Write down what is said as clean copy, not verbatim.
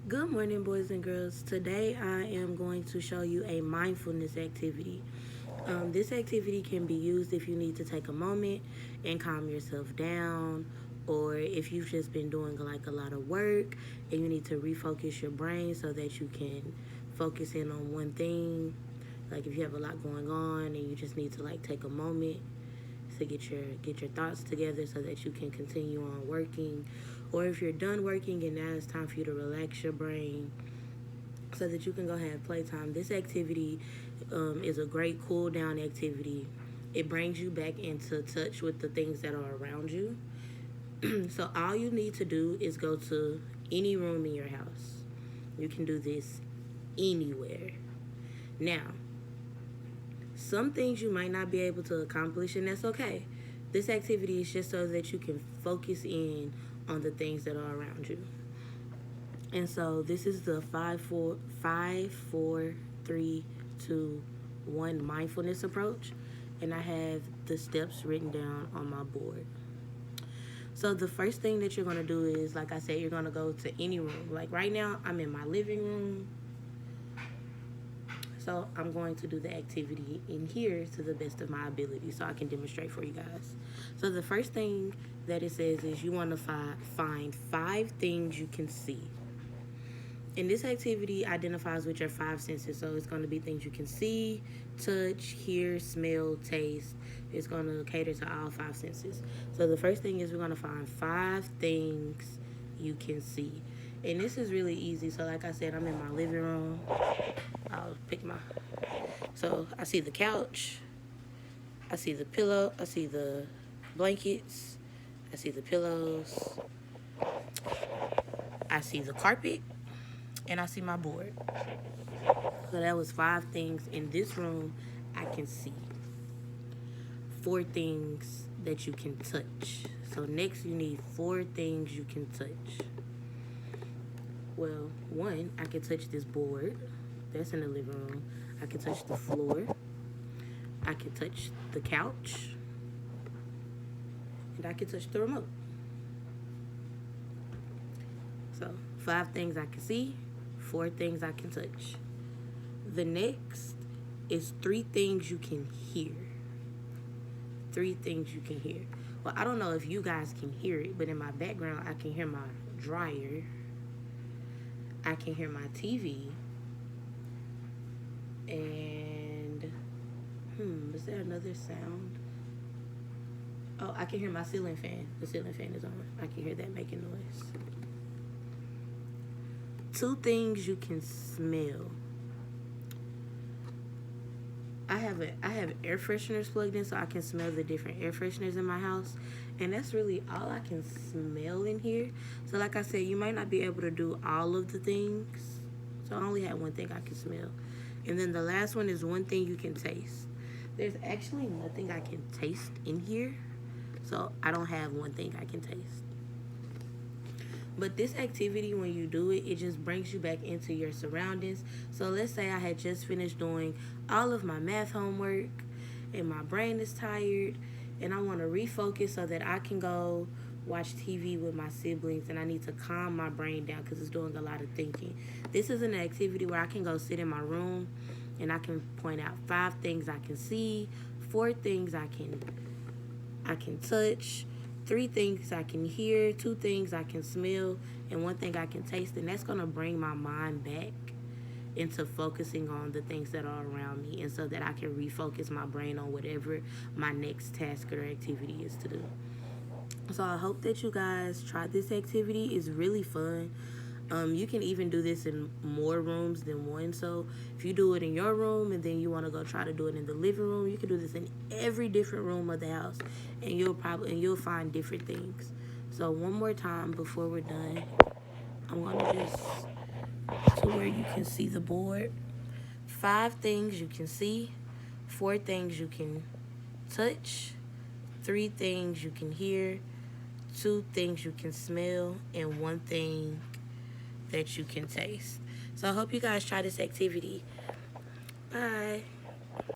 Good morning, boys and girls. Today I am going to show you a mindfulness activity. This activity can be used if you need to take a moment and calm yourself down, or if you've just been doing like a lot of work and you need to refocus your brain so that you can focus in on one thing. Like if you have a lot going on and you just need to like take a moment to get your thoughts together so that you can continue on working, or if you're done working and now it's time for you to relax your brain so that you can go have playtime. This activity is a great cool down activity. It brings you back into touch with the things that are around you. So all you need to do is go to any room in your house. You can do this anywhere. Now, some things you might not be able to accomplish, and that's okay. This activity is just so that you can focus in on the things that are around you. And so this is the 5, 4, 3, 2, 1 mindfulness approach. And I have the steps written down on my board. So the first thing that you're going to do is, like I said, you're going to go to any room. Like right now, I'm in my living room. So I'm going to do the activity in here to the best of my ability so I can demonstrate for you guys. So the first thing that it says is you want to find 5 things you can see. And this activity identifies with your 5 senses. So it's going to be things you can see, touch, hear, smell, taste. It's going to cater to all 5 senses. So the first thing is we're going to find 5 things you can see. And this is really easy. So like I said, I'm in my living room. I'll pick my... So I see the couch. I see the pillow. I see the blankets. I see the pillows. I see the carpet. And I see my board. So that was 5 things in this room I can see. 4 things that you can touch. So next you need 4 things you can touch. Well, 1, I can touch this board. That's in the living room. I can touch the floor. I can touch the couch. And I can touch the remote. So 5 things I can see. 4 things I can touch. The next is 3 things you can hear. 3 things you can hear. Well, I don't know if you guys can hear it, but in my background, I can hear my dryer. I can hear my TV. And, is there another sound? Oh, I can hear my ceiling fan. The ceiling fan is on. I can hear that making noise. 2 things you can smell. I have air fresheners plugged in so I can smell the different air fresheners in my house. And that's really all I can smell in here. So like I said, you might not be able to do all of the things. So I only have 1 thing I can smell. And then the last one is 1 thing you can taste. There's actually nothing I can taste in here. So I don't have 1 thing I can taste. But this activity, when you do it, it just brings you back into your surroundings. So let's say I had just finished doing all of my math homework and my brain is tired and I want to refocus so that I can go watch TV with my siblings, and I need to calm my brain down because it's doing a lot of thinking. This is an activity where I can go sit in my room and I can point out 5 things I can see, 4 things I can touch, 3 things I can hear, 2 things I can smell, and 1 thing I can taste. And that's going to bring my mind back into focusing on the things that are around me, and so that I can refocus my brain on whatever my next task or activity is to do. So I hope that you guys try this activity. It's really fun. You can even do this in more rooms than 1. So if you do it in your room and then you want to go try to do it in the living room, you can do this in every different room of the house, and you'll find different things. So one more time before we're done, I'm going to just to where you can see the board. 5 things you can see, 4 things you can touch, 3 things you can hear, 2 things you can smell, and 1 thing that you can taste. So I hope you guys try this activity. Bye.